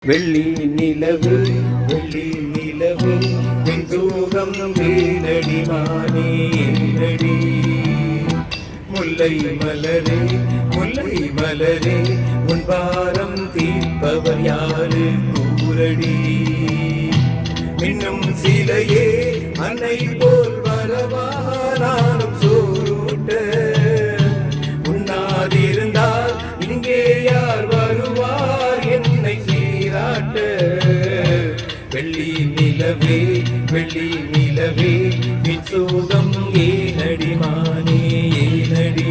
வெள்ளி நிலவு வெள்ளி நிலவு தூரம் வேலடி மானே என்னடி முல்லை மலரே முல்லை மலரே உன் பாரம் தீர்ப்பவர் யாரு கூரடி இன்னும் சிலையே அன்னை போல் வரவா நானும் சோறுட்ட உண்ணாதிருந்தால் இங்கே யார் வருவார் என்னை சீராட்ட வெள்ளி நிலவே வெள்ளி நிலவே விசோகம் ஏனடி மானே ஏனடி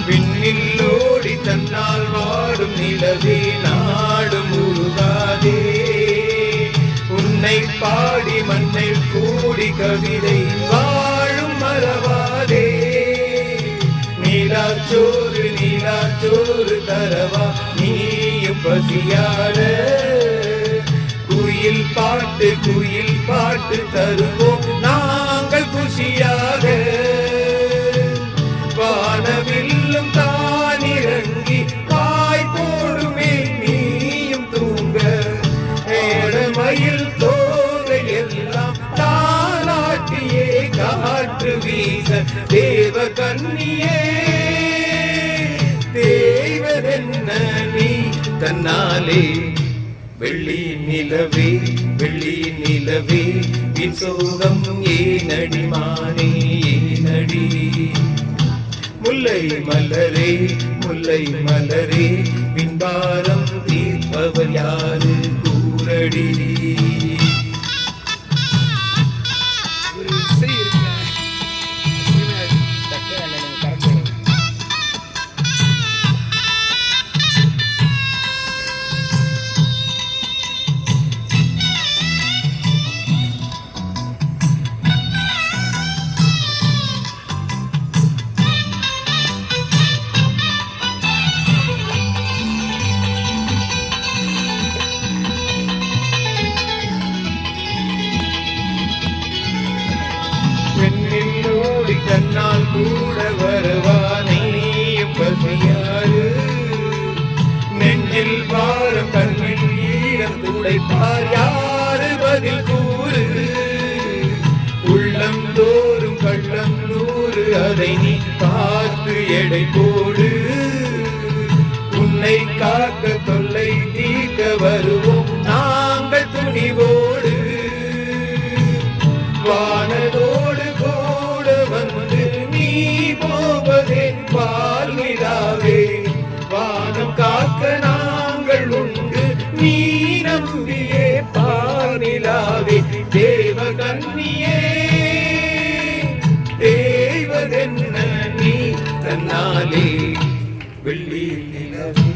விண்ணில்லோடி தன்னால் வாடும் நிலவே நாடு முழுகாதே உன்னை பாடி மண்ணை கூடி கவிதை வாழும் மறவாதே நீலாச்சோறு தரவா நீயும் பசியாட குயில் பாட்டு தருவோம் நாங்கள் குஷியாக வானவில்லும் தானிறங்கி பாய் போடுமே நீயும் தூங்க ஏழமயில் தோகை எல்லாம் தாலாட்டியே காற்று வீச தேவ கன்னியே தேவதென்ன நீ தன்னாலே வெள்ளி நிலவே விசோகம் ஏனடி மானே ஏனடி முல்லை மலரே பின்பாரம் தீர்ப்பவர் யாரு கூரடி பெண்ணில்லோடி கண்ணால் கூட வருவானே பசியாறு நெஞ்சில் பாரம் கண்ணில் ஈரம் துடைப்பார் யாரு பதில் கூறு உள்ளம் தோறும் கள்ளம் நூறு அதை நீ பார்த்து எடை போடு உன்னை காக்க தொல்லை தீர்க்க வருவோம் நாங்கள் துணிவோடு வானதோடு கூட வந்து நீ போவதே பார்வையாவே வானம் காக்க நாங்கள் உண்டு நீ நம்பியே பார்நிலாவே தேவ கன்னியே தேவதென்ன நீ தன்னாலே வெள்ளி நிலவே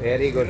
Very good.